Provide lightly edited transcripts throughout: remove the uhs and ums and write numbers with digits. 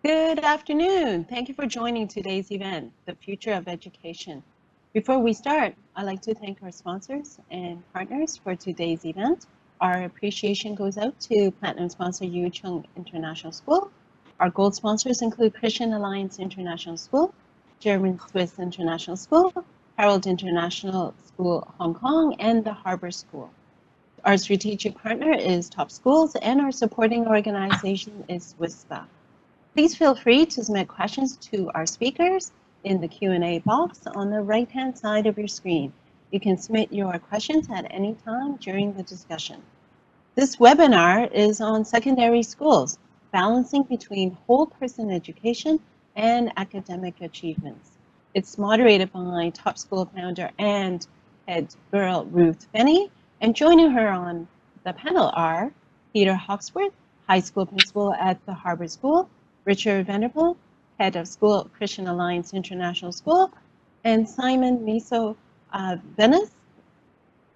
Good afternoon. Thank you for joining today's event, The Future of Education. Before we start, I'd like to thank our sponsors and partners for today's event. Our appreciation goes out to Platinum sponsor Yu Chung International School. Our gold sponsors include Christian Alliance International School, German Swiss International School, Herald International School Hong Kong, and the Harbour School. Our strategic partner is Top Schools, and our supporting organization is WISPA. Please feel free to submit questions to our speakers in the Q&A box on the right-hand side of your screen. You can submit your questions at any time during the discussion. This webinar is on secondary schools, balancing between whole person education and academic achievements. It's moderated by Top School founder and head girl Ruth Fenney, and joining her on the panel are Peter Hawksworth, high school principal at the Harbour School, Richard Vanderpool, head of school Christian Alliance International School, and Simon Miso Venice,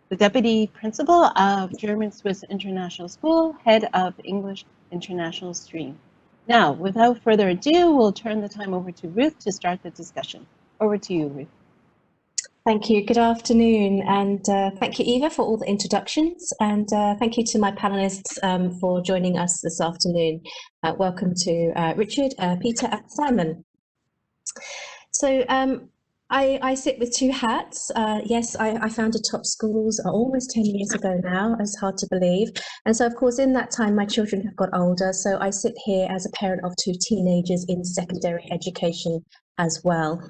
the deputy principal of German Swiss International School, head of English International Stream. Now, without further ado, we'll turn the time over to Ruth to start the discussion. Over to you, Ruth. Thank you. Good afternoon, and thank you, Eva, for all the introductions, and thank you to my panelists for joining us this afternoon. Welcome to Richard, Peter, and Simon. So I sit with two hats. Yes, I founded Top Schools almost 10 years ago now. It's hard to believe. And so, of course, in that time, my children have got older. So I sit here as a parent of two teenagers in secondary education as well.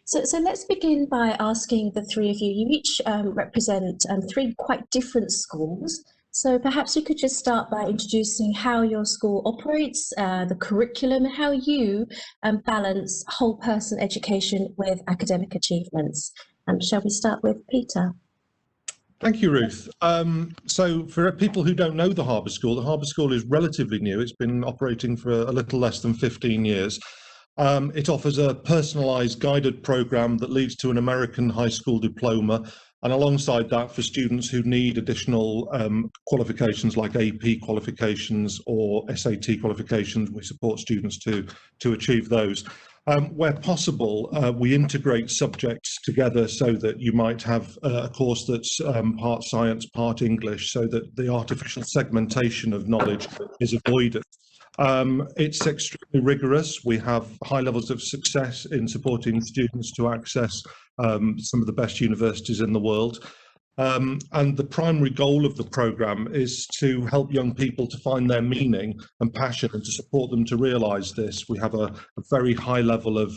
So let's begin by asking the three of you. You each represent three quite different schools. So perhaps you could just start by introducing how your school operates, the curriculum, and how you balance whole person education with academic achievements. Shall we start with Peter? Thank you, Ruth. So for people who don't know the Harbour School is relatively new. It's been operating for a little less than 15 years. It offers a personalised guided programme that leads to an American high school diploma, and alongside that, for students who need additional qualifications like AP qualifications or SAT qualifications, we support students to achieve those. Where possible, we integrate subjects together so that you might have a course that's part science, part English, so that the artificial segmentation of knowledge is avoided. It's extremely rigorous. We have high levels of success in supporting students to access some of the best universities in the world. And the primary goal of the programme is to help young people to find their meaning and passion, and to support them to realise this. We have a very high level of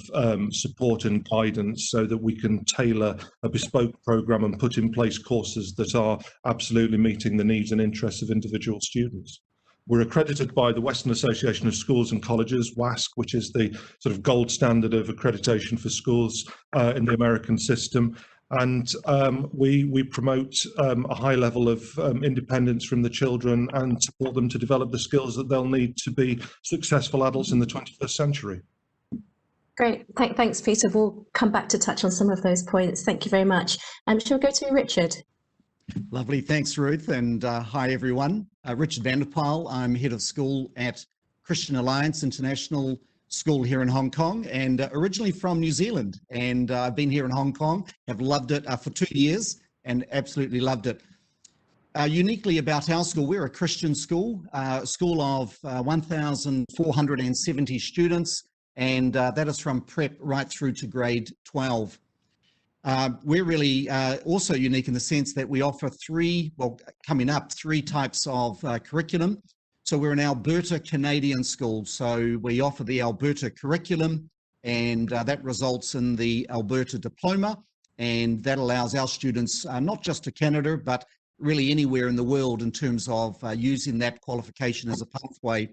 support and guidance so that we can tailor a bespoke programme and put in place courses that are absolutely meeting the needs and interests of individual students. We're accredited by the Western Association of Schools and Colleges, WASC, which is the sort of gold standard of accreditation for schools in the American system. And we promote a high level of independence from the children and support them to develop the skills that they'll need to be successful adults in the 21st century. Great. Thanks, Peter. We'll come back to touch on some of those points. Thank you very much. Shall we go to Richard? Lovely. Thanks, Ruth. And hi, everyone. Richard Vanderpool. I'm head of school at Christian Alliance International School here in Hong Kong, and originally from New Zealand. And I've been here in Hong Kong, have loved it for 2 years and absolutely loved it. Uniquely about our school, we're a Christian school, a school of 1,470 students, and that is from prep right through to grade 12. We're really also unique in the sense that we offer three types of curriculum. So we're an Alberta Canadian school. So we offer the Alberta curriculum, and that results in the Alberta diploma. And that allows our students, not just to Canada, but really anywhere in the world in terms of using that qualification as a pathway.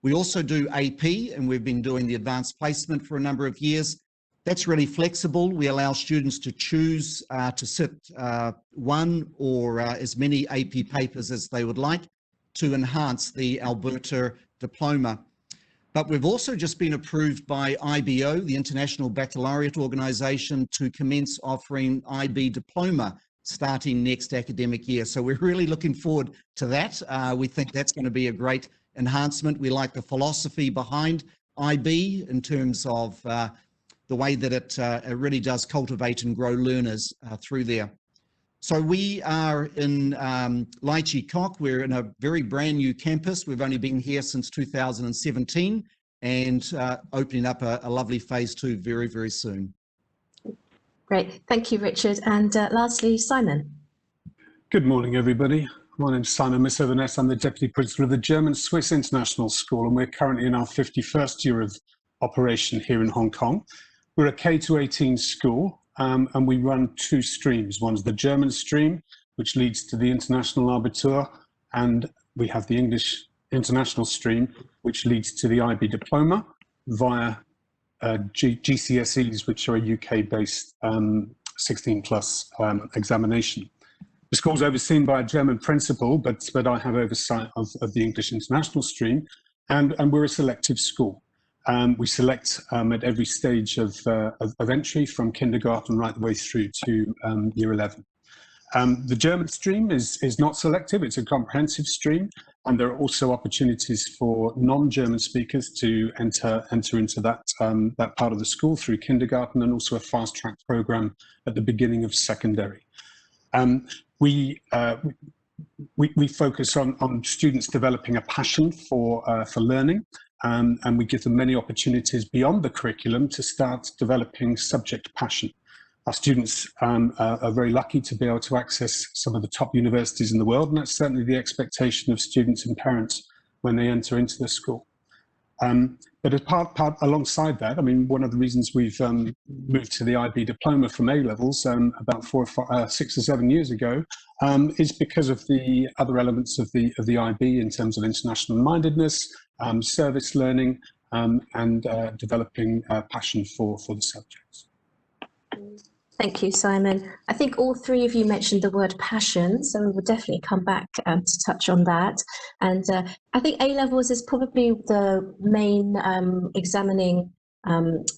We also do AP, and we've been doing the advanced placement for a number of years. That's really flexible. We allow students to choose to sit one or as many AP papers as they would like to enhance the Alberta diploma. But we've also just been approved by IBO, the International Baccalaureate Organisation, to commence offering IB diploma starting next academic year. So we're really looking forward to that. We think that's going to be a great enhancement. We like the philosophy behind IB in terms of the way that it really does cultivate and grow learners through there. So we are in Lychee Cock. We're in a very brand new campus. We've only been here since 2017 and opening up a lovely phase 2 very, very soon. Great, thank you, Richard. And lastly, Simon. Good morning, everybody. My name's Simon Misoverness. I'm the Deputy Principal of the German-Swiss International School, and we're currently in our 51st year of operation here in Hong Kong. We're a K-18 school, and we run 2 streams. One's the German stream, which leads to the International Abitur, and we have the English International stream, which leads to the IB diploma via GCSEs, which are a UK-based 16-plus examination. The school's overseen by a German principal, but I have oversight of the English International stream, and we're a selective school. We select at every stage of entry, from kindergarten right the way through to year 11. The German stream is not selective, it's a comprehensive stream, and there are also opportunities for non-German speakers to enter into that part of the school through kindergarten, and also a fast-track program at the beginning of secondary. We focus on students developing a passion for learning, and we give them many opportunities beyond the curriculum to start developing subject passion. Our students are very lucky to be able to access some of the top universities in the world, and that's certainly the expectation of students and parents when they enter into the school. But as alongside that, I mean, one of the reasons we've moved to the IB diploma from A-levels about 6 or 7 years ago is because of the other elements of the IB in terms of international mindedness, service learning, and developing passion for the subjects. Thank you, Simon. I think all 3 of you mentioned the word passion, so we will definitely come back to touch on that. And I think A-levels is probably the main examining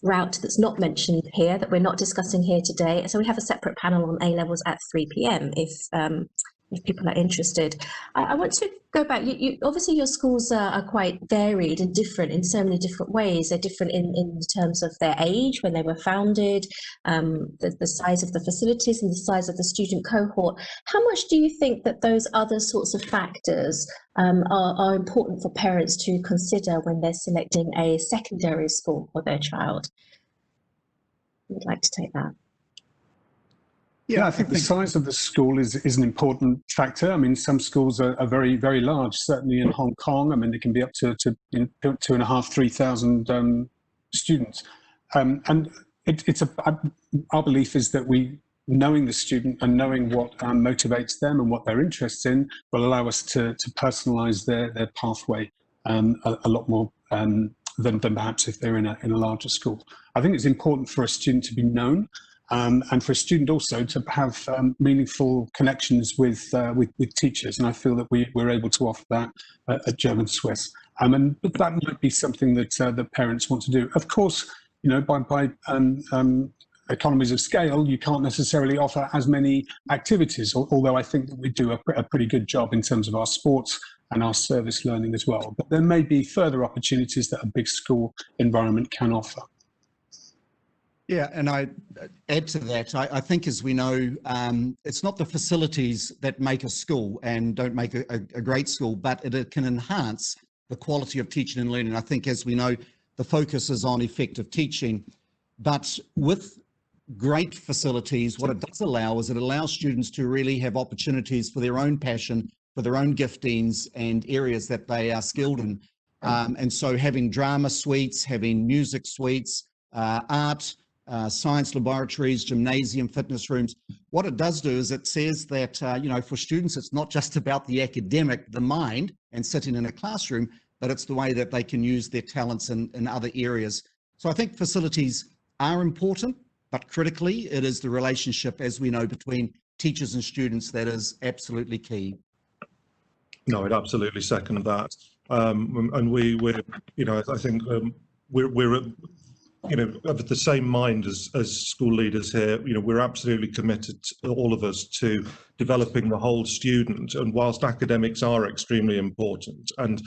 route that's not mentioned here, that we're not discussing here today. So we have a separate panel on A-levels at 3 p.m. if people are interested. I want to go back. You obviously your schools are quite varied and different in so many different ways. They're different in terms of their age, when they were founded, the size of the facilities and the size of the student cohort. How much do you think that those other sorts of factors are important for parents to consider when they're selecting a secondary school for their child? Would like to take that. Yeah, I think the size of the school is an important factor. I mean, some schools are very, very large, certainly in Hong Kong. I mean, they can be up to 2,500, 3,000 students. And our belief is that knowing the student and knowing what motivates them and what they're interested in will allow us to personalise their pathway a lot more than perhaps if they're in a larger school. I think it's important for a student to be known. And for a student also to have meaningful connections with teachers, and I feel that we're able to offer that at German Swiss. And that might be something that parents want to do. Of course, you know, by economies of scale, you can't necessarily offer as many activities. Although I think that we do a pretty good job in terms of our sports and our service learning as well. But there may be further opportunities that a big school environment can offer. Yeah, and I add to that, I think, as we know, it's not the facilities that make a school and don't make a great school, but it can enhance the quality of teaching and learning. I think, as we know, the focus is on effective teaching, but with great facilities, what it does allow is it allows students to really have opportunities for their own passion, for their own giftings and areas that they are skilled in. And so having drama suites, having music suites, art, science laboratories, gymnasium, fitness rooms. What it does do is it says that, you know, for students, it's not just about the academic, the mind, and sitting in a classroom, but it's the way that they can use their talents in other areas. So I think facilities are important, but critically, it is the relationship, as we know, between teachers and students that is absolutely key. No, I'd absolutely second that. And we're, you know, I think we're of the same mind as school leaders here. We're absolutely committed, all of us, to developing the whole student. And whilst academics are extremely important, and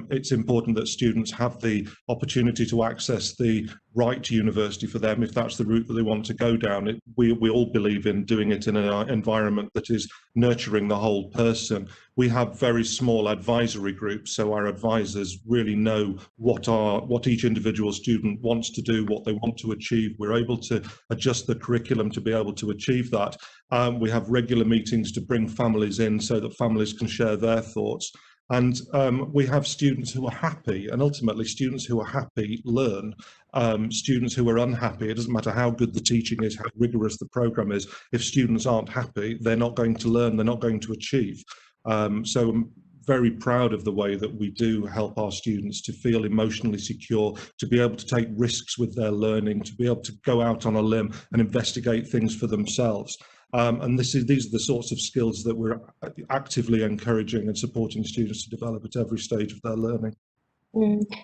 it's important that students have the opportunity to access the right to university for them, if that's the route that they want to go down. We all believe in doing it in an environment that is nurturing the whole person. We have very small advisory groups, so our advisors really know what each individual student wants to do, what they want to achieve. We're able to adjust the curriculum to be able to achieve that. We have regular meetings to bring families in so that families can share their thoughts. And we have students who are happy, and ultimately students who are happy learn. Students who are unhappy, it doesn't matter how good the teaching is, how rigorous the program is, if students aren't happy, they're not going to learn, they're not going to achieve. So I'm very proud of the way that we do help our students to feel emotionally secure, to be able to take risks with their learning, to be able to go out on a limb and investigate things for themselves. And these are the sorts of skills that we're actively encouraging and supporting students to develop at every stage of their learning.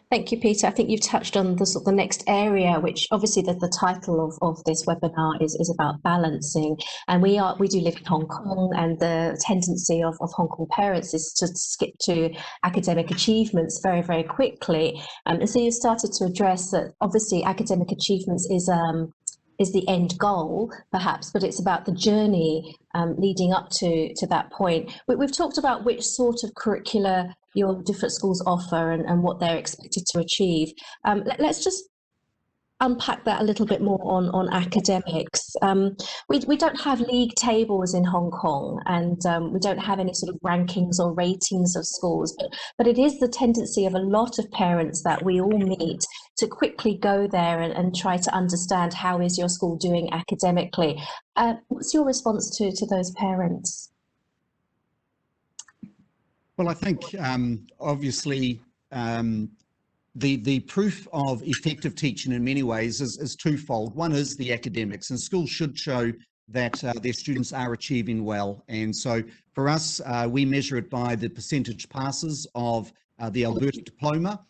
Thank you, Peter. I think you've touched on the next area, which obviously the title of this webinar is about balancing. And we do live in Hong Kong, and the tendency of Hong Kong parents is to skip to academic achievements very, very quickly. And so you started to address that obviously academic achievements is the end goal, perhaps, but it's about the journey leading up to that point. We've talked about which sort of curricula your different schools offer and what they're expected to achieve. Let's just unpack that a little bit more on academics. We don't have league tables in Hong Kong, and we don't have any sort of rankings or ratings of schools, but it is the tendency of a lot of parents that we all meet to quickly go there and try to understand how is your school doing academically. What's your response to those parents? Well, I think obviously the proof of effective teaching in many ways is twofold. One is the academics, and schools should show that their students are achieving well. And so for us, we measure it by the percentage passes of the Alberta diploma.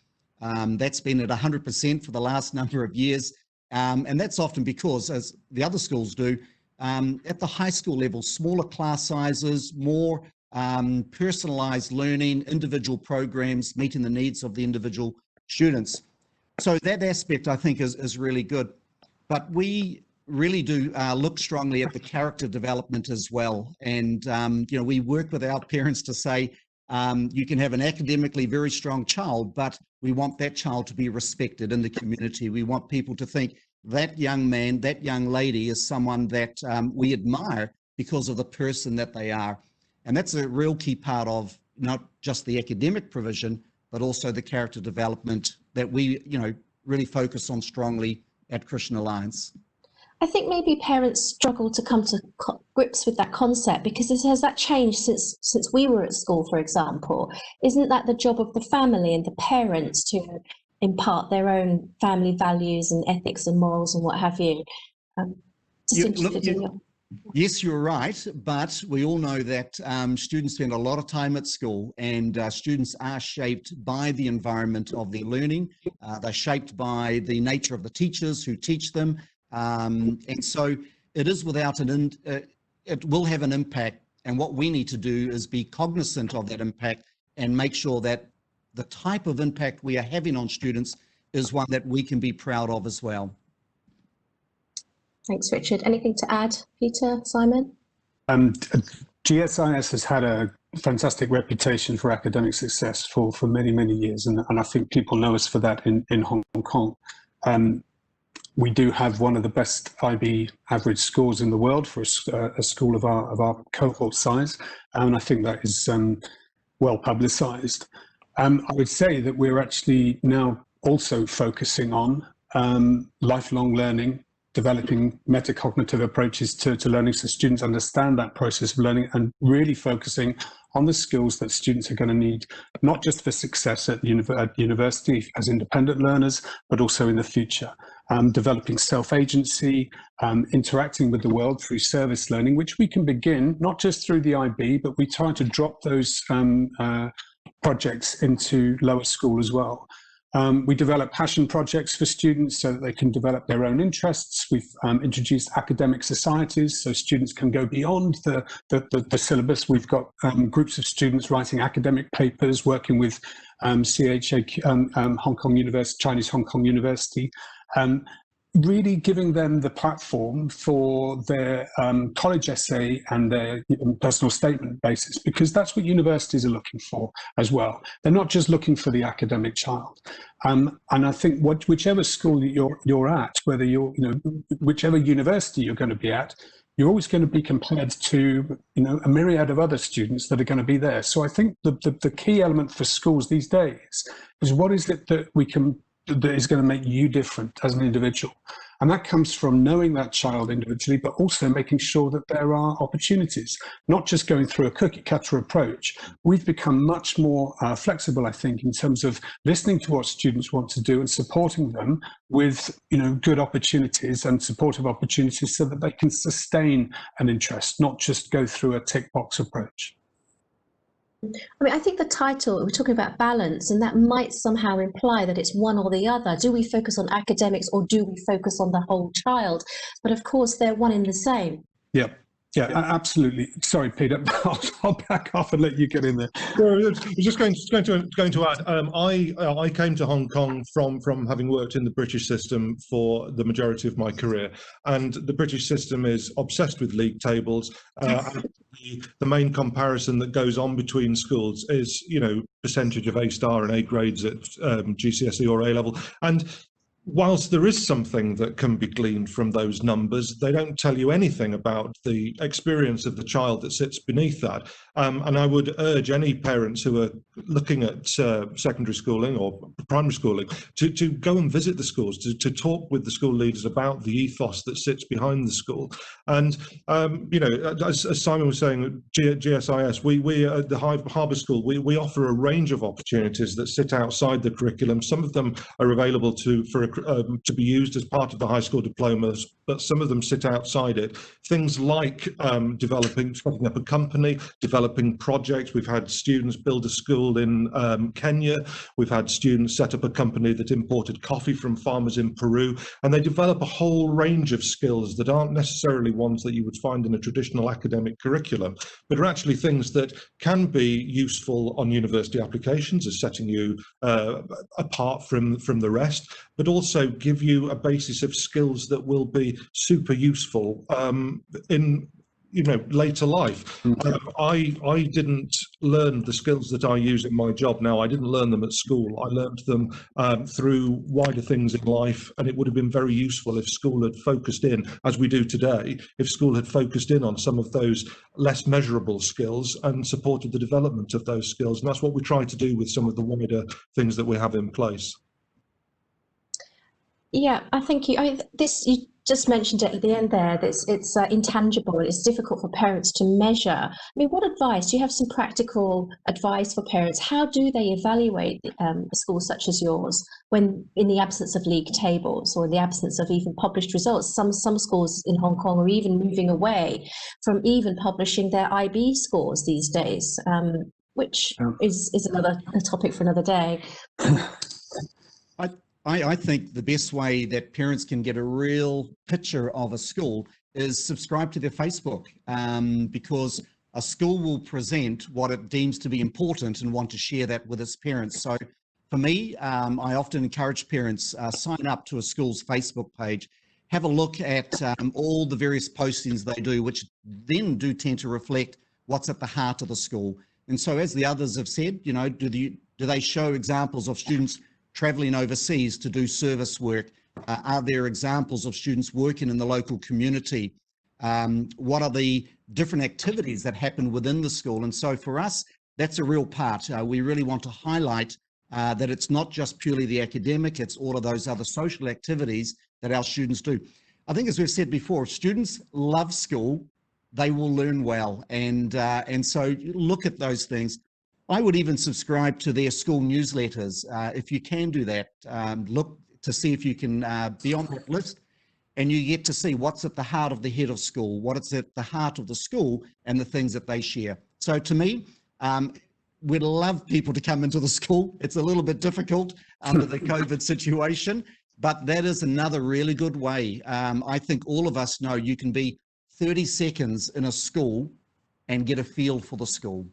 That's been at 100% for the last number of years. And that's often because, as the other schools do, at the high school level, smaller class sizes, more personalized learning, individual programs meeting the needs of the individual students. So that aspect, I think, is really good. But we really do look strongly at the character development as well. And, we work with our parents to say, you can have an academically very strong child, but we want that child to be respected in the community. We want people to think that young man, that young lady is someone that we admire because of the person that they are. And that's a real key part of not just the academic provision, but also the character development that we, really focus on strongly at Christian Alliance. I think maybe parents struggle to come to grips with that concept, because has that changed since we were at school, for example? Isn't that the job of the family and the parents to impart their own family values and ethics and morals and what have you? Yes, you're right, but we all know that students spend a lot of time at school, and students are shaped by the environment of their learning. They're shaped by the nature of the teachers who teach them. And so it is it will have an impact, and what we need to do is be cognizant of that impact and make sure that the type of impact we are having on students is one that we can be proud of as well. Thanks, Richard. Anything to add, Peter, Simon? GSIS has had a fantastic reputation for academic success for many, many years, and I think people know us for that in Hong Kong. We do have one of the best IB average scores in the world for a school of our cohort size, and I think that is well publicised. I would say that we're actually now also focusing on lifelong learning, developing metacognitive approaches to learning so students understand that process of learning, and really focusing on the skills that students are going to need, not just for success at university as independent learners, but also in the future. Developing self-agency, interacting with the world through service learning, which we can begin not just through the IB, but we try to drop those projects into lower school as well. We develop passion projects for students so that they can develop their own interests. We've introduced academic societies so students can go beyond the syllabus. We've got groups of students writing academic papers, working with CHA, Hong Kong University, Chinese Hong Kong University, really giving them the platform for their college essay and their personal statement basis, because that's what universities are looking for as well. They're not just looking for the academic child. And I think whichever school that you're at, whether whichever university you're going to be at, you're always going to be compared to, a myriad of other students that are going to be there. So I think the key element for schools these days is what is it that is going to make you different as an individual. And that comes from knowing that child individually, but also making sure that there are opportunities, not just going through a cookie cutter approach. We've become much more flexible, I think, in terms of listening to what students want to do and supporting them with, good opportunities and supportive opportunities so that they can sustain an interest, not just go through a tick box approach. I think the title, we're talking about balance, and that might somehow imply that it's one or the other. Do we focus on academics or do we focus on the whole child? But of course, they're one and the same. Yeah, absolutely. Sorry, Peter, I'll back off and let you get in there. Well, I was just going to add, I came to Hong Kong from having worked in the British system for the majority of my career, and the British system is obsessed with league tables. And the main comparison that goes on between schools is, percentage of A star and A grades at GCSE or A level. And whilst there is something that can be gleaned from those numbers, they don't tell you anything about the experience of the child that sits beneath that. And I would urge any parents who are looking at secondary schooling or primary schooling to go and visit the schools, to talk with the school leaders about the ethos that sits behind the school. And, as Simon was saying, GSIS, we at the Harbour School, we offer a range of opportunities that sit outside the curriculum. Some of them are available to be used as part of the high school diplomas, but some of them sit outside it. Things like setting up a company, developing projects. We've had students build a school in Kenya. We've had students set up a company that imported coffee from farmers in Peru, and they develop a whole range of skills that aren't necessarily ones that you would find in a traditional academic curriculum, but are actually things that can be useful on university applications as setting you apart from the rest, but also give you a basis of skills that will be super useful in later life. I didn't learn the skills that I use in my job now. I didn't learn them at school. I learned them through wider things in life, and it would have been very useful if school had focused in, as we do today, if school had focused in on some of those less measurable skills and supported the development of those skills. And that's what we try to do with some of the wider things that we have in place. Yeah, I think you just mentioned it at the end there, that it's intangible. It's difficult for parents to measure. What advice, do you have some practical advice for parents? How do they evaluate a school such as yours when in the absence of league tables or in the absence of even published results? Some schools in Hong Kong are even moving away from even publishing their IB scores these days, which is another topic for another day. I think the best way that parents can get a real picture of a school is subscribe to their Facebook, because a school will present what it deems to be important and want to share that with its parents. So for me, I often encourage parents, sign up to a school's Facebook page, have a look at all the various postings they do, which then do tend to reflect what's at the heart of the school. And so as the others have said, do they show examples of students traveling overseas to do service work? Are there examples of students working in the local community? What are the different activities that happen within the school? And so for us, that's a real part. We really want to highlight that it's not just purely the academic, it's all of those other social activities that our students do. I think, as we've said before, if students love school, they will learn well. And so look at those things. I would even subscribe to their school newsletters. If you can do that, look to see if you can be on that list, and you get to see what's at the heart of the head of school, what is at the heart of the school, and the things that they share. So to me, we'd love people to come into the school. It's a little bit difficult under the COVID situation, but that is another really good way. I think all of us know you can be 30 seconds in a school and get a feel for the school.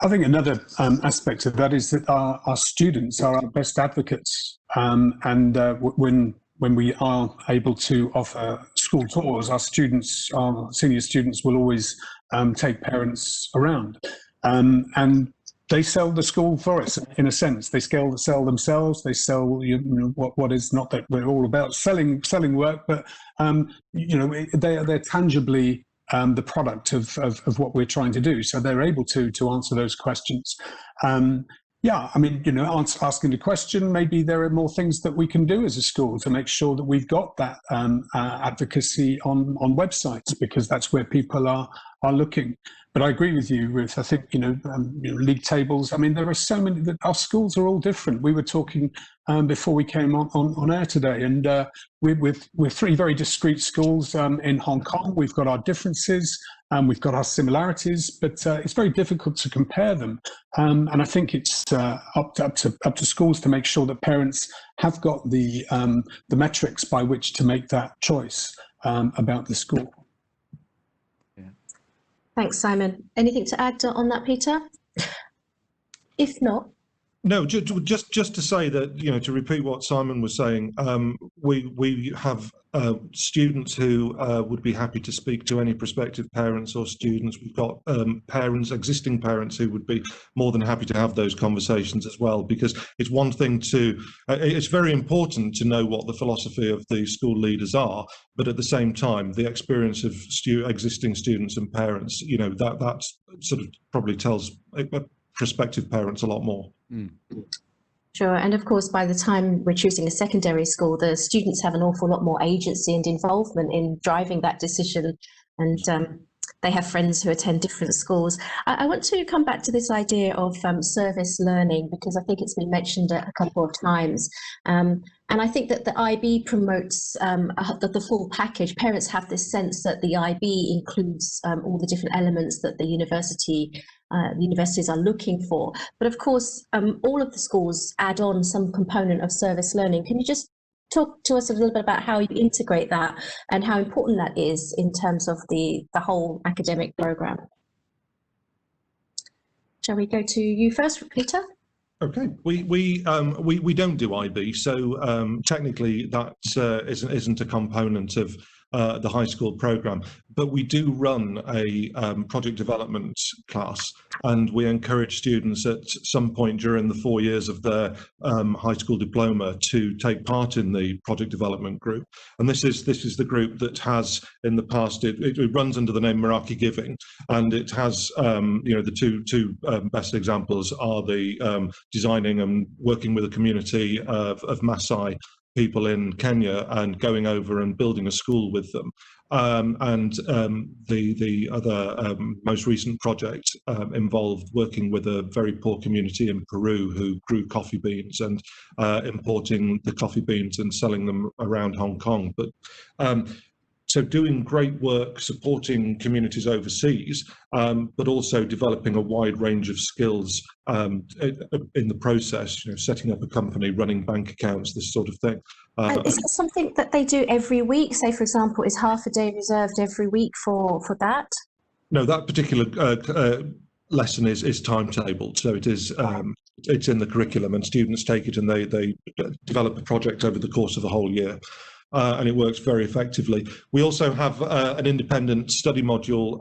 I think another aspect of that is that our students are our best advocates. When we are able to offer school tours, our senior students will always take parents around. And they sell the school for us, in a sense. They sell themselves. They sell what is, not that we're all about selling work, but they're tangibly the product of what we're trying to do. So they're able to answer those questions. Yeah, I mean, asking the question, maybe there are more things that we can do as a school to make sure that we've got that advocacy on websites, because that's where people are looking. But I agree with you, Ruth. I think, league tables, I mean, there are so many, our schools are all different. We were talking before we came on air today, and we're three very discrete schools in Hong Kong. We've got our differences, we've got our similarities, but it's very difficult to compare them. And I think it's up to schools to make sure that parents have got the metrics by which to make that choice about the school. Thanks, Simon. Anything to add on that, Peter? If not. No, just to say that, to repeat what Simon was saying, we have students who would be happy to speak to any prospective parents or students. We've got existing parents who would be more than happy to have those conversations as well, because it's one thing it's very important to know what the philosophy of the school leaders are, but at the same time, the experience of existing students and parents, that sort of probably tells prospective parents a lot more. Sure, and of course, by the time we're choosing a secondary school, the students have an awful lot more agency and involvement in driving that decision, and they have friends who attend different schools. I want to come back to this idea of service learning, because I think it's been mentioned a couple of times. And I think that the IB promotes the full package. Parents have this sense that the IB includes all the different elements that the universities are looking for. But of course, all of the schools add on some component of service learning. Can you just talk to us a little bit about how you integrate that and how important that is in terms of the whole academic program? Shall we go to you first, Peter? Okay, we don't do IB, so technically that isn't a component of the high school program, but we do run a project development class, and we encourage students at some point during the 4 years of their high school diploma to take part in the project development group. And this is the group that has, in the past, it runs under the name Meraki Giving, and it has the two best examples are the designing and working with a community of Maasai people in Kenya and going over and building a school with them. The other most recent project involved working with a very poor community in Peru who grew coffee beans and importing the coffee beans and selling them around Hong Kong. But so doing great work supporting communities overseas, but also developing a wide range of skills in the process, setting up a company, running bank accounts, this sort of thing. Is that something that they do every week? Say, for example, is half a day reserved every week for that? No, that particular lesson is timetabled. So it is, it's in the curriculum, and students take it and they develop a project over the course of the whole year. And it works very effectively. We also have an independent study module,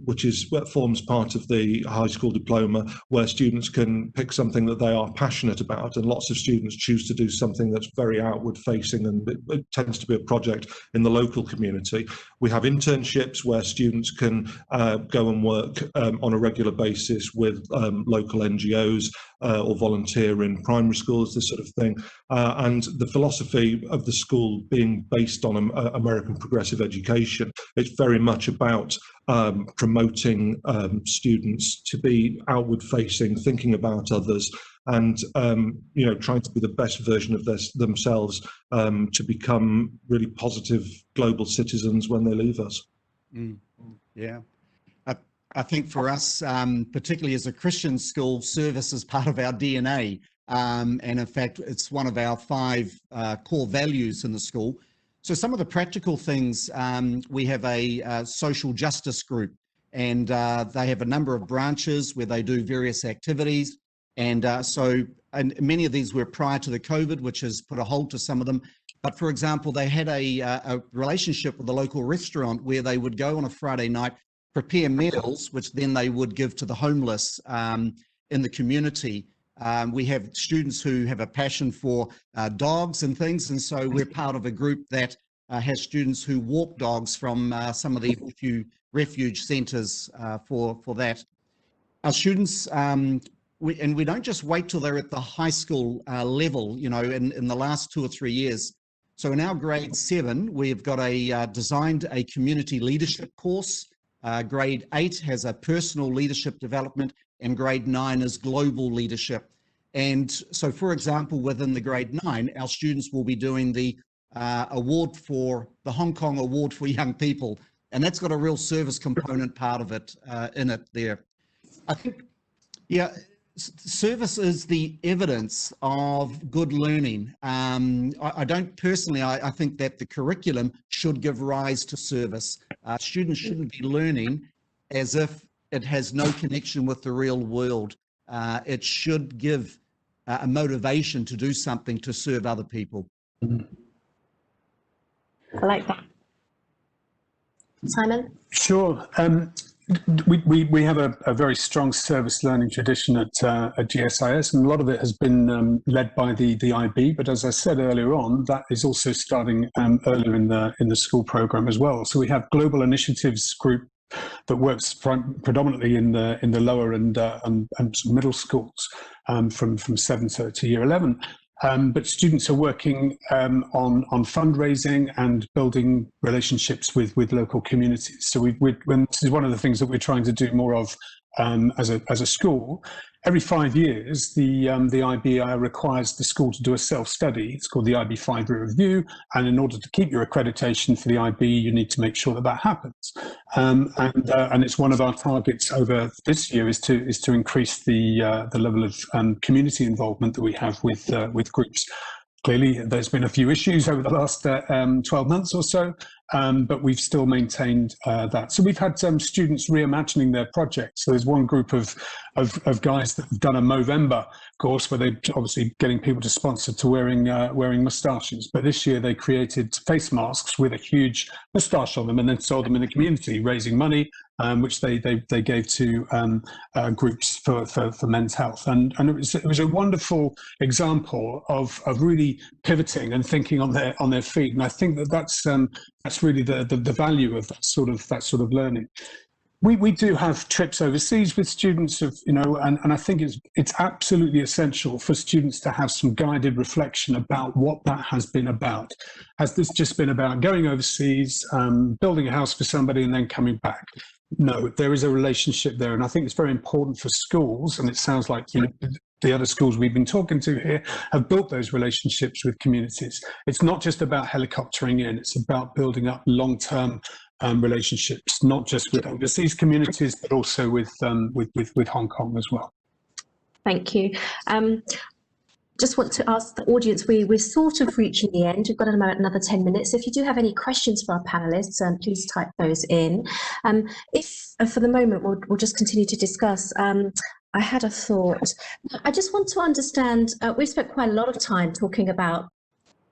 which forms part of the high school diploma, where students can pick something that they are passionate about, and lots of students choose to do something that's very outward facing, and it tends to be a project in the local community. We have internships where students can go and work on a regular basis with local NGOs or volunteer in primary schools, this sort of thing. And the philosophy of the school being based on American progressive education, it's very much about promoting students to be outward facing, thinking about others, and trying to be the best version of themselves to become really positive global citizens when they leave us. Yeah. I think for us, particularly as a Christian school, service is part of our DNA. And in fact, it's one of our 5 core values in the school. So some of the practical things, we have a social justice group, and they have a number of branches where they do various activities. And and many of these were prior to the COVID, which has put a hold to some of them. But for example, they had a relationship with a local restaurant where they would go on a Friday night, prepare meals, which then they would give to the homeless in the community. We have students who have a passion for dogs and things, and so we're part of a group that has students who walk dogs from some of the refuge centres for that. Our students, we don't just wait till they're at the high school level, you know, in the last 2 or 3 years. So in our grade 7, we've got designed a community leadership course. Grade 8 has a personal leadership development, and grade 9 is global leadership. And so, for example, within the grade 9, our students will be doing the award for the Hong Kong Award for Young People. And that's got a real service component part of it in it there. I think, yeah, service is the evidence of good learning. I don't personally, I think that the curriculum should give rise to service. Students shouldn't be learning as if it has no connection with the real world. It should give a motivation to do something to serve other people. I like that. Simon? Sure. We have a very strong service learning tradition at GSIS, and a lot of it has been led by the IB. But as I said earlier on, that is also starting earlier in the school program as well. So we have Global Initiatives Group that works predominantly in the lower and middle schools from 7 to year 11. But students are working on fundraising and building relationships with local communities. So this is one of the things that we're trying to do more of as a school. Every 5 years, the IBI requires the school to do a self-study. It's called the IB 5-year review, and in order to keep your accreditation for the IB, you need to make sure that happens. And it's one of our targets over this year is to increase the level of community involvement that we have with groups. Clearly, there's been a few issues over the last 12 months or so, but we've still maintained that. So we've had students reimagining their projects. So there's one group of guys that have done a Movember course where they're obviously getting people to sponsor to wearing moustaches. But this year they created face masks with a huge moustache on them and then sold them in the community, raising money, which they gave to groups for men's health. And it was a wonderful example of really pivoting and thinking on their feet. And I think that's really the value of that sort of learning. We do have trips overseas with students and I think it's absolutely essential for students to have some guided reflection about what that has been about. Has this just been about going overseas, building a house for somebody and then coming back? No, there is a relationship there, and I think it's very important for schools, and it sounds like the other schools we've been talking to here have built those relationships with communities. It's not just about helicoptering in, it's about building up long-term relationships, not just with overseas communities, but also with Hong Kong as well. Thank you. Just want to ask the audience, we're sort of reaching the end. We've got about another 10 minutes. If you do have any questions for our panelists, please type those in. If for the moment, we'll just continue to discuss. I had a thought. I just want to understand, we've spent quite a lot of time talking about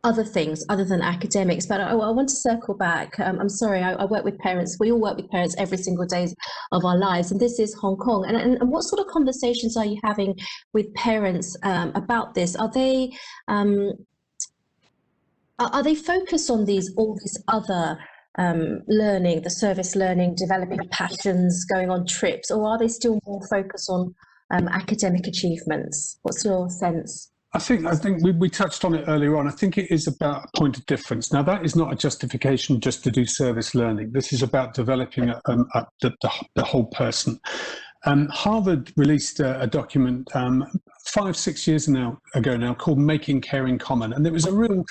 other things other than academics, but I want to circle back. I'm sorry, I work with parents. We all work with parents every single day of our lives, and this is Hong Kong. And what sort of conversations are you having with parents about this? Are they focused on all this other learning, the service learning, developing passions, going on trips, or are they still more focused on academic achievements? What's your sense? I think we touched on it earlier on. I think it is about a point of difference. Now, that is not a justification just to do service learning. This is about developing the whole person. Harvard released a document 5-6 years ago now called Making Caring Common, and there was a real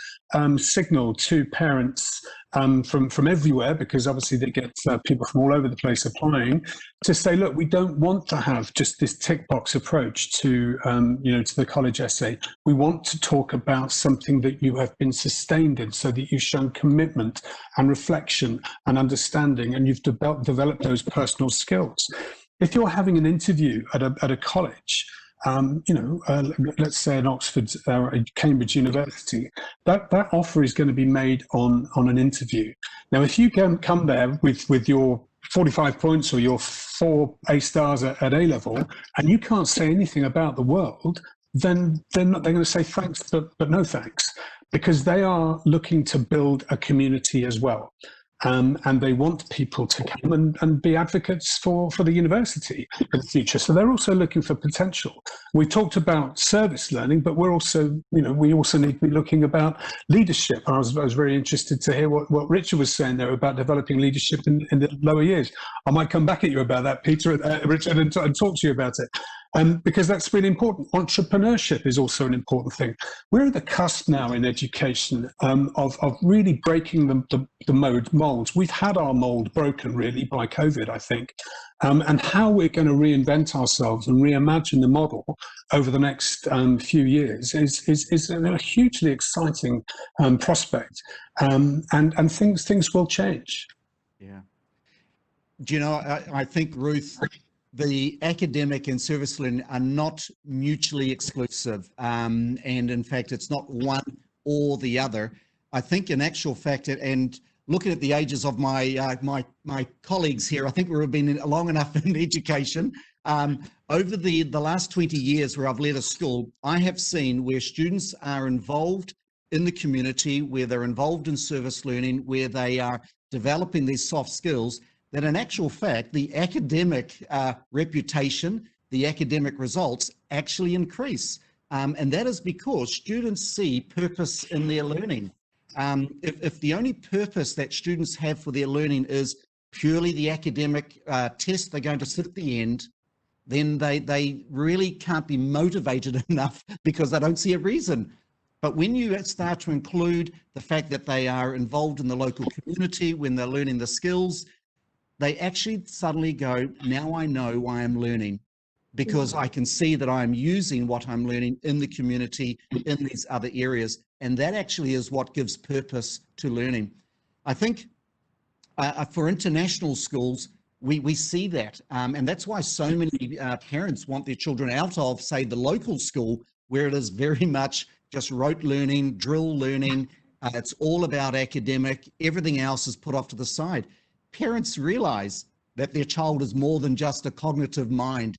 signal to parents from everywhere, because obviously they get people from all over the place applying, to say, look, we don't want to have just this tick box approach to to the college essay. We want to talk about something that you have been sustained in, so that you've shown commitment and reflection and understanding, and you've developed those personal skills. If you're having an interview at a college, let's say in Oxford or Cambridge University, that offer is going to be made on an interview. Now, if you can come there with your 45 points or your 4 A stars at A level, and you can't say anything about the world, then they're going to say thanks, but no thanks, because they are looking to build a community as well. And they want people to come and be advocates for the university in the future. So they're also looking for potential. We talked about service learning, but we're also, we also need to be looking about leadership. I was very interested to hear what Richard was saying there about developing leadership in the lower years. I might come back at you about that, Peter, Richard, and talk to you about it. Because that's really important. Entrepreneurship is also an important thing. We're at the cusp now in education of really breaking the molds. We've had our mold broken really by COVID, I think. And how we're going to reinvent ourselves and reimagine the model over the next few years is a hugely exciting prospect. And things will change. Yeah. Do you know, I think, Ruth, the academic and service learning are not mutually exclusive. And in fact, it's not one or the other. I think in actual fact, and looking at the ages of my colleagues here, I think we've been long enough in education. Over the last 20 years where I've led a school, I have seen where students are involved in the community, where they're involved in service learning, where they are developing these soft skills, that in actual fact, the academic reputation, the academic results actually increase. And that is because students see purpose in their learning. If the only purpose that students have for their learning is purely the academic test they're going to sit at the end, then they really can't be motivated enough because they don't see a reason. But when you start to include the fact that they are involved in the local community, when they're learning the skills, they actually suddenly go, now I know why I'm learning, because I can see that I'm using what I'm learning in the community, in these other areas. And that actually is what gives purpose to learning. I think for international schools, we see that. And that's why so many parents want their children out of, say, the local school, where it is very much just rote learning, drill learning. It's all about academic. Everything else is put off to the side. Parents realize that their child is more than just a cognitive mind.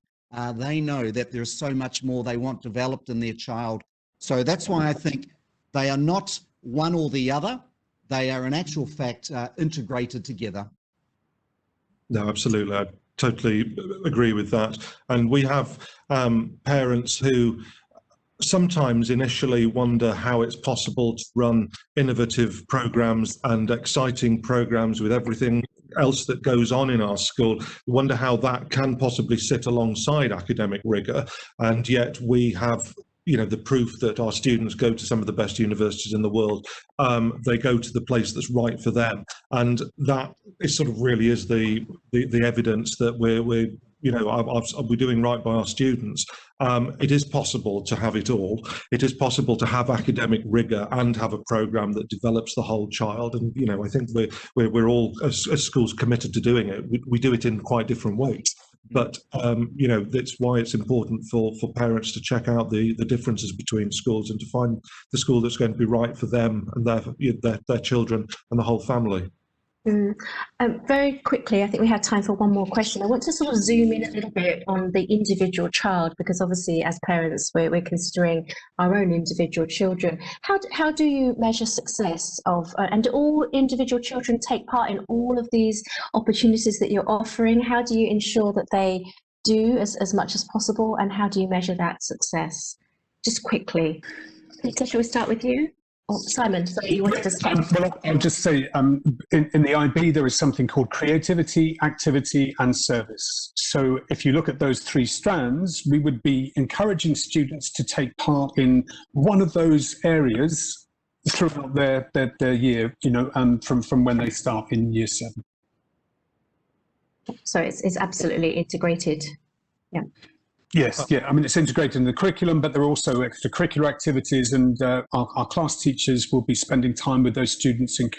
They know that there's so much more they want developed in their child. So that's why I think they are not one or the other. They are in actual fact integrated together. No, absolutely. I totally agree with that. And we have parents who sometimes initially wonder how it's possible to run innovative programs and exciting programs with everything else that goes on in our school. Wonder how that can possibly sit alongside academic rigor, and yet we have the proof that our students go to some of the best universities in the world. They go to the place that's right for them, and that is sort of really is the evidence that we're doing right by our students. It is possible to have it all. It is possible to have academic rigor and have a program that develops the whole child. And I think we're all as schools committed to doing it. We do it in quite different ways. But that's why it's important for parents to check out the differences between schools and to find the school that's going to be right for them and their children and the whole family. Very quickly, I think we have time for one more question. I want to sort of zoom in a little bit on the individual child, because obviously as parents we're considering our own individual children. How do you measure success of and do all individual children take part in all of these opportunities that you're offering? How do you ensure that they do as much as possible, and how do you measure that success? Just quickly. Peter, shall we start with you? Oh, Simon, sorry, you wanted to say. Well, I'll just say in the IB, there is something called creativity, activity, and service. So if you look at those 3 strands, we would be encouraging students to take part in one of those areas throughout their year, from when they start in year 7. So it's absolutely integrated. Yeah. Yes, yeah. I mean, it's integrated in the curriculum, but there are also extracurricular activities, and our class teachers will be spending time with those students and,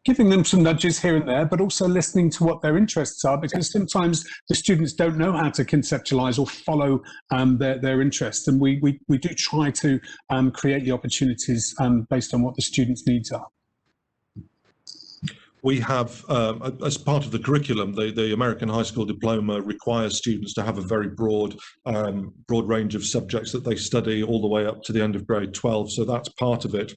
giving them some nudges here and there, but also listening to what their interests are, because sometimes the students don't know how to conceptualize or follow their interests, and we do try to create the opportunities based on what the students' needs are. We have, as part of the curriculum, the American High School Diploma requires students to have a very broad range of subjects that they study all the way up to the end of grade 12. So that's part of it.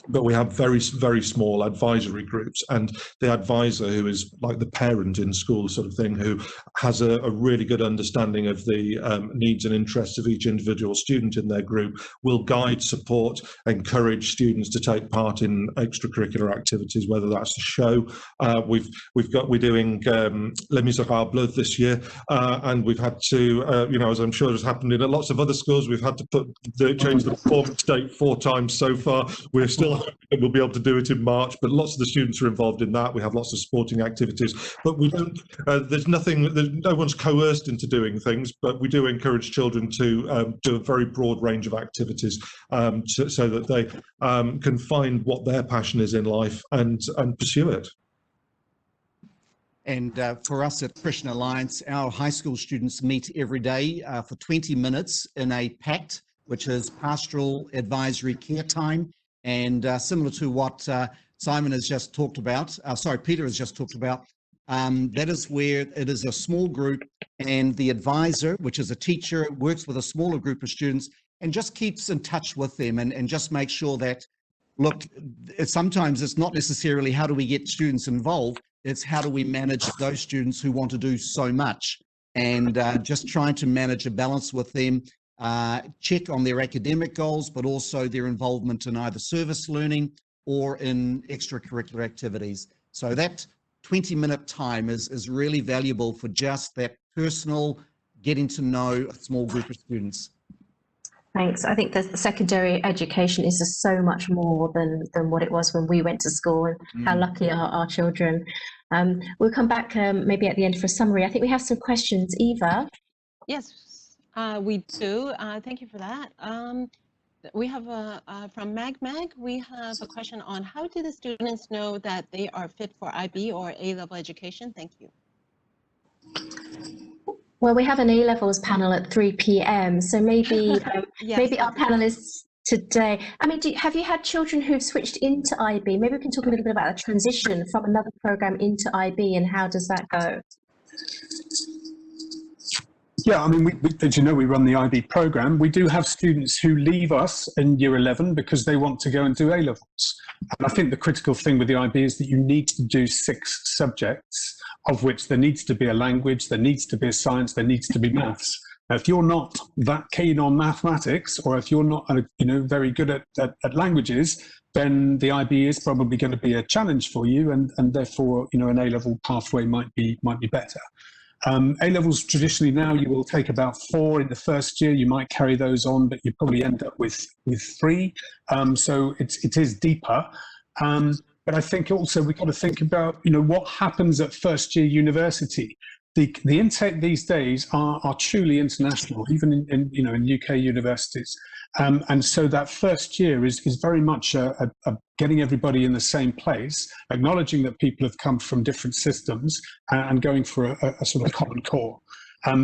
But we have very, very small advisory groups, and the advisor, who is like the parent in school sort of thing, who has a really good understanding of the needs and interests of each individual student in their group, will guide, support, encourage students to take part in extracurricular activities, whether that's a show. We're doing Les Miserables this year, and we've had to, as I'm sure has happened in lots of other schools, we've had to change the performance date 4 times so far. We're still we'll be able to do it in March, but lots of the students are involved in that. We have lots of sporting activities, but we don't. No one's coerced into doing things, but we do encourage children to do a very broad range of activities, so that they can find what their passion is in life and pursue it. And for us at Christian Alliance, our high school students meet every day for 20 minutes in a PACT, which is Pastoral Advisory Care Time. And similar to what Simon has just talked about, Peter has just talked about, that is where it is a small group, and the advisor, which is a teacher, works with a smaller group of students and just keeps in touch with them and just makes sure that, look, sometimes it's not necessarily how do we get students involved, it's how do we manage those students who want to do so much, and just trying to manage a balance with them. Check on their academic goals, but also their involvement in either service learning or in extracurricular activities. So that 20-minute time is really valuable for just that personal getting to know a small group of students. Thanks. I think the secondary education is just so much more than what it was when we went to school, and how lucky are our children. We'll come back maybe at the end for a summary. I think we have some questions. Eva? Yes. We do. Thank you for that. We have from Mag, we have a question on how do the students know that they are fit for IB or A-level education? Thank you. Well, we have an A-levels panel at 3 p.m. So maybe yes, maybe our panelists today. I mean, have you had children who've switched into IB? Maybe we can talk a little bit about the transition from another program into IB, and how does that go? Yeah, I mean, as you know, we run the IB program. We do have students who leave us in year 11 because they want to go and do A-levels. And I think the critical thing with the IB is that you need to do 6 subjects, of which there needs to be a language, there needs to be a science, there needs to be maths. Now, if you're not that keen on mathematics, or if you're not, very good at languages, then the IB is probably going to be a challenge for you, and therefore, an A-level pathway might be better. A-levels traditionally now you will take about 4 in the first year. You might carry those on, but you probably end up with 3. So it is deeper. But I think also we've got to think about what happens at first year university. The intake these days are truly international, even in UK universities. And so that first year is very much a getting everybody in the same place, acknowledging that people have come from different systems, and going for a sort of common core.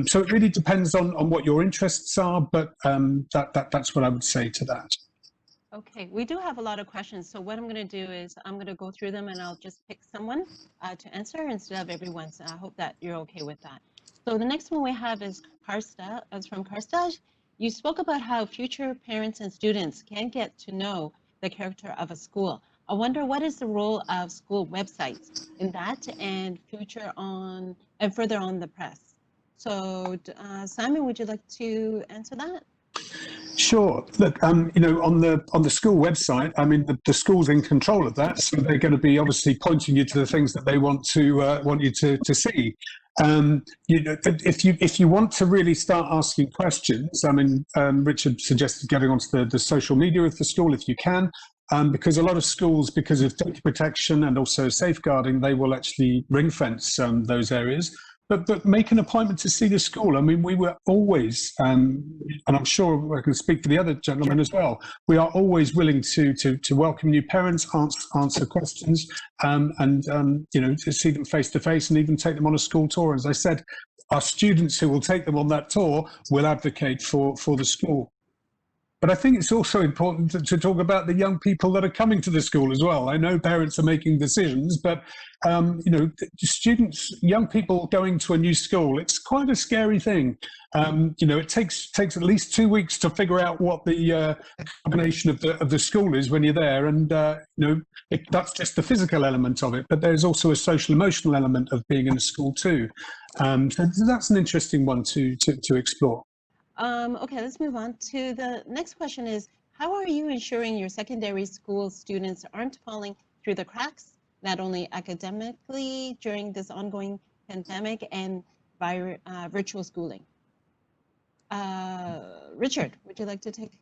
So it really depends on what your interests are, but that's what I would say to that. Okay, we do have a lot of questions. So what I'm going to do is I'm going to go through them, and I'll just pick someone to answer instead of everyone's. I hope that you're okay with that. So the next one we have is from Karstaj. You spoke about how future parents and students can get to know the character of a school. I wonder, what is the role of school websites in that, and further on the press? So Simon, would you like to answer that? Sure. Look, on the school website, I mean, the school's in control of that, so they're going to be obviously pointing you to the things that they want you to see. If you want to really start asking questions, I mean, Richard suggested getting onto the social media of the school if you can. because a lot of schools, because of data protection and also safeguarding, they will actually ring fence those areas. But make an appointment to see the school. I mean, we were always, and I'm sure I can speak for the other gentlemen as well, we are always willing to welcome new parents, answer questions, and you know, to see them face to face and even take them on a school tour. As I said, our students who will take them on that tour will advocate for the school. But I think it's also important to talk about the young people that are coming to the school as well. I know parents are making decisions, but you know, students, young people going to a new school, it's quite a scary thing. You know, it takes at least 2 weeks to figure out what the combination of the school is when you're there, and you know, that's just the physical element of it. But there's also a social emotional element of being in a school too. So that's an interesting one to explore. Okay, let's move on to the next question is, how are you ensuring your secondary school students aren't falling through the cracks, not only academically during this ongoing pandemic and virtual schooling? Richard, would you like to take?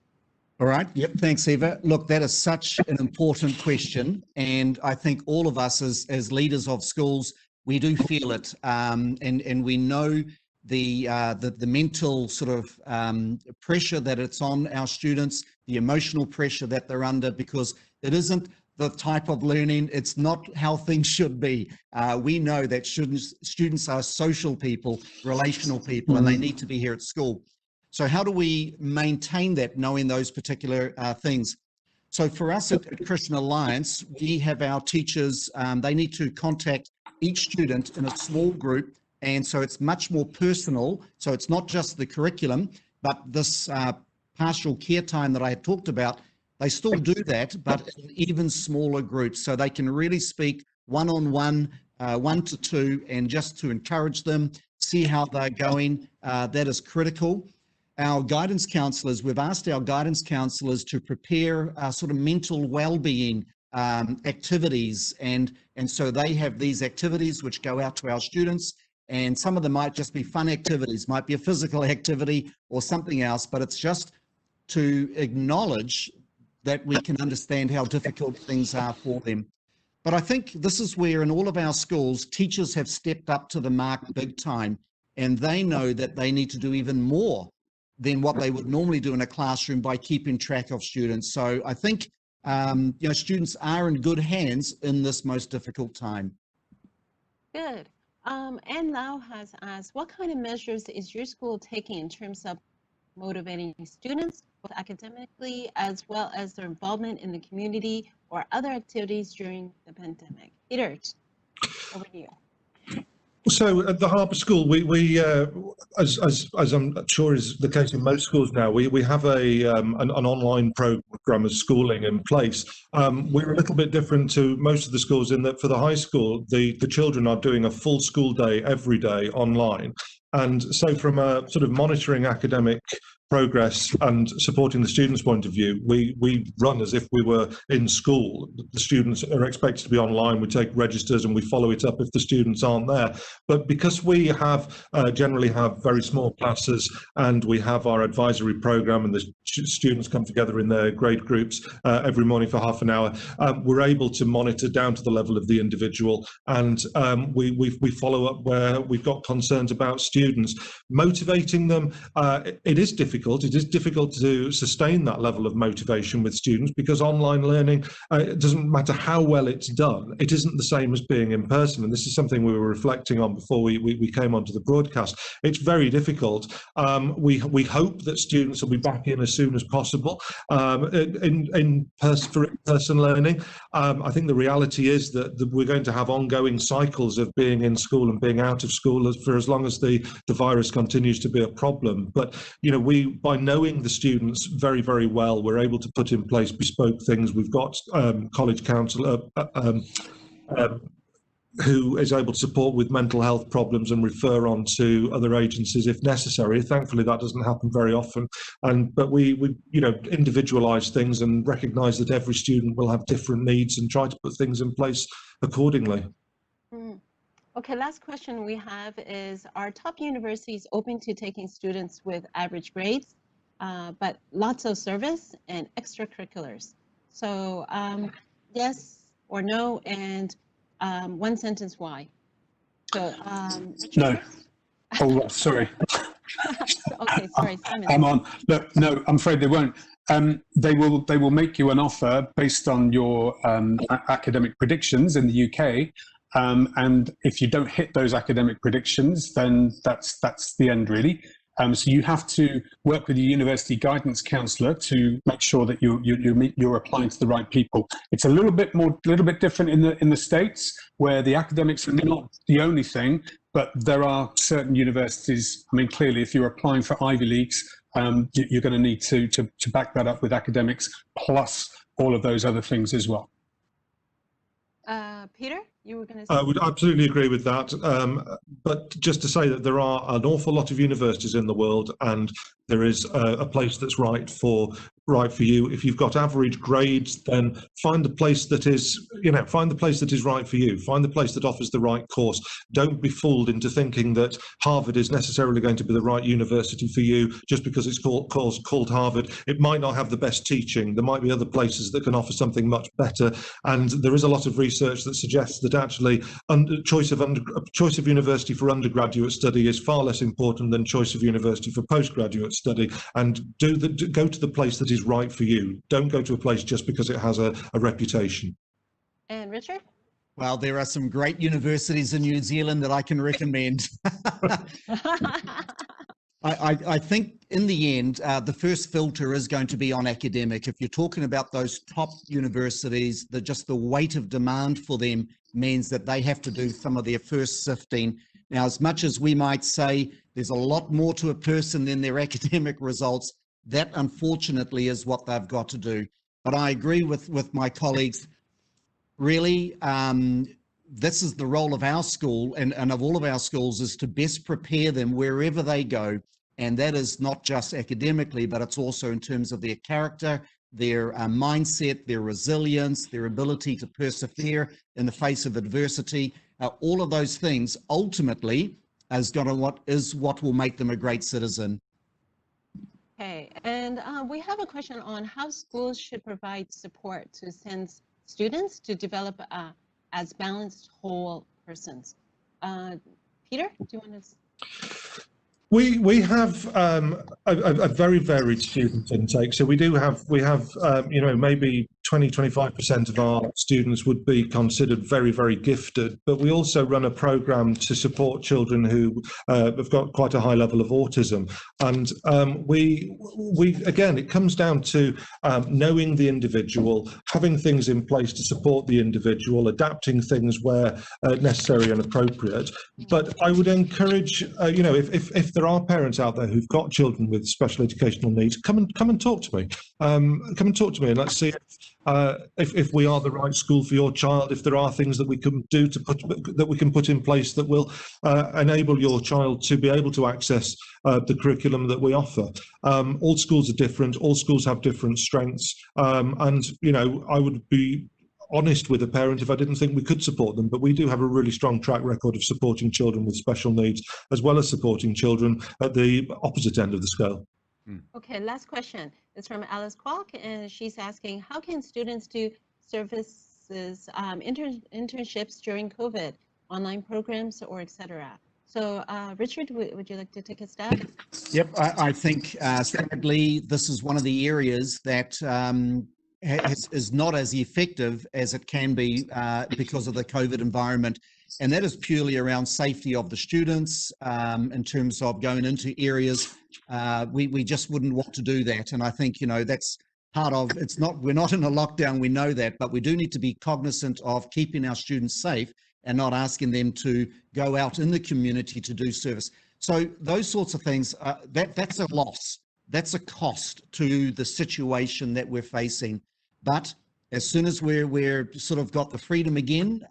All right. Yep. Thanks, Eva. Look, that is such an important question. And I think all of us as leaders of schools, we do feel it. And we know the mental sort of pressure that it's on our students, the emotional pressure that they're under, because it isn't the type of learning, it's not how things should be. We know that students are social people, relational people, and they need to be here at school. So how do we maintain that, knowing those particular things? So for us at Christian Alliance, we have our teachers, they need to contact each student in a small group. And so it's much more personal. So it's not just the curriculum, but this pastoral care time that I had talked about, they still do that, but in even smaller groups. So they can really speak one-on-one, 1 to 2, and just to encourage them, see how they're going. That is critical. Our guidance counselors, we've asked our guidance counselors to prepare sort of mental well-being activities. And so they have these activities which go out to our students. And some of them might just be fun activities, might be a physical activity or something else, but it's just to acknowledge that we can understand how difficult things are for them. But I think this is where in all of our schools, teachers have stepped up to the mark big time, and they know that they need to do even more than what they would normally do in a classroom by keeping track of students. So I think you know, students are in good hands in this most difficult time. Good. And Lau has asked, what kind of measures is your school taking in terms of motivating students, both academically as well as their involvement in the community or other activities during the pandemic? Peter, over to you. So at the Harbour School, we as I'm sure is the case in most schools now, we have an online program of schooling in place. We're a little bit different to most of the schools in that for the high school, the children are doing a full school day every day online. And so from a sort of monitoring academic progress and supporting the students' point of view, we run as if we were in school. The students are expected to be online. We take registers and we follow it up if the students aren't there. But because we have generally have very small classes and we have our advisory program and the students come together in their grade groups every morning for half an hour, we're able to monitor down to the level of the individual, and we follow up where we've got concerns about students. Motivating them, it is difficult. It is difficult to sustain that level of motivation with students because online learning, it doesn't matter how well it's done, it isn't the same as being in person. And this is something we were reflecting on before we came onto the broadcast. It's very difficult. We hope that students will be back in as soon as possible for in-person learning. I think the reality is that we're going to have ongoing cycles of being in school and being out of school for as long as the virus continues to be a problem. But you know, by knowing the students very, very well, we're able to put in place bespoke things. We've got college counsellor who is able to support with mental health problems and refer on to other agencies if necessary. Thankfully, that doesn't happen very often. But we you know, individualise things and recognise that every student will have different needs and try to put things in place accordingly. Okay, last question we have is, are top universities open to taking students with average grades, but lots of service and extracurriculars? So yes or no, and one sentence why. So Richard No. first? Oh, sorry. Okay, sorry, Simon. I'm on. No, I'm afraid they won't. They will make you an offer based on your academic predictions in the UK, and if you don't hit those academic predictions, then that's the end, really. So you have to work with your university guidance counsellor to make sure that you're applying to the right people. It's a little bit different in the States, where the academics are not the only thing, but there are certain universities. I mean, clearly, if you're applying for Ivy Leagues, you're going to need to back that up with academics plus all of those other things as well. Peter, you were going to say? I would absolutely agree with that. But just to say that there are an awful lot of universities in the world, and there is a place that's right for you. If you've got average grades, then find the place that is, find the place that is right for you. Find the place that offers the right course. Don't be fooled into thinking that Harvard is necessarily going to be the right university for you just because it's called Harvard. It might not have the best teaching. There might be other places that can offer something much better. And there is a lot of research that suggests that actually choice of university for undergraduate study is far less important than choice of university for postgraduate study. And go to the place that is right for you. Don't go to a place just because it has a reputation. And Richard? Well, there are some great universities in New Zealand that I can recommend. I think in the end, the first filter is going to be on academic. If you're talking about those top universities, just the weight of demand for them means that they have to do some of their first sifting. Now, as much as we might say there's a lot more to a person than their academic results, that unfortunately is what they've got to do. But I agree with my colleagues. Really, this is the role of our school and of all of our schools, is to best prepare them wherever they go. And that is not just academically, but it's also in terms of their character, their mindset, their resilience, their ability to persevere in the face of adversity. All of those things ultimately is what will make them a great citizen. Okay, and we have a question on how schools should provide support to send students to develop as balanced whole persons. Peter, do you want to? We have a very varied student intake. So we have maybe 20-25% of our students would be considered very, very gifted, but we also run a program to support children who have got quite a high level of autism. And we again, it comes down to knowing the individual, having things in place to support the individual, adapting things where necessary and appropriate. But I would encourage, if there are parents out there who've got children with special educational needs, come and talk to me. Come and talk to me, and let's see if we are the right school for your child. If there are things that we can do that we can put in place that will enable your child to be able to access the curriculum that we offer. All schools are different. All schools have different strengths, and I would be honest with a parent if I didn't think we could support them, but we do have a really strong track record of supporting children with special needs, as well as supporting children at the opposite end of the scale. Okay, last question is from Alice Kwok, and she's asking, how can students do services, internships during COVID, online programs, or etc.? So Richard, would you like to take a stab? Yep, I think sadly, this is one of the areas that is not as effective as it can be because of the COVID environment. And that is purely around safety of the students in terms of going into areas. We just wouldn't want to do that. And I think, that's part of, we're not in a lockdown, we know that, but we do need to be cognizant of keeping our students safe and not asking them to go out in the community to do service. So those sorts of things, that's a loss. That's a cost to the situation that we're facing. But as soon as we're sort of got the freedom again,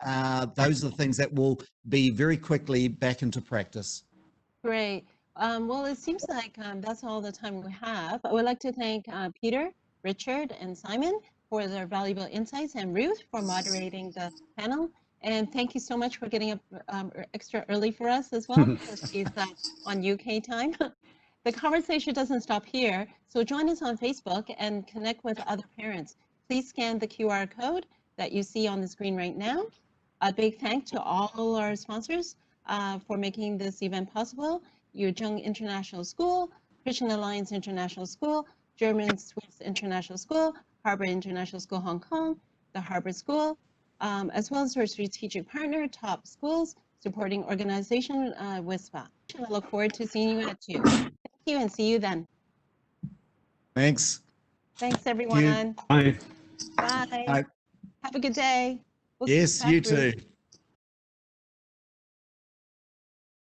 those are the things that will be very quickly back into practice. Great. Well, it seems like that's all the time we have. I would like to thank Peter, Richard, and Simon for their valuable insights, and Ruth for moderating the panel. And thank you so much for getting up extra early for us as well, because she's on UK time. The conversation doesn't stop here, so join us on Facebook and connect with other parents. please scan the QR code that you see on the screen right now. A big thank to all our sponsors for making this event possible. Yuzheng International School, Christian Alliance International School, German Swiss International School, Harbour International School Hong Kong, the Harbour School, as well as our strategic partner, Top Schools, supporting organization WISPA. I look forward to seeing you at 2. Thank you and see you then. Thanks. Thanks, everyone. Bye. Bye. Have a good day. We'll see Yes, back, you Ruth. too.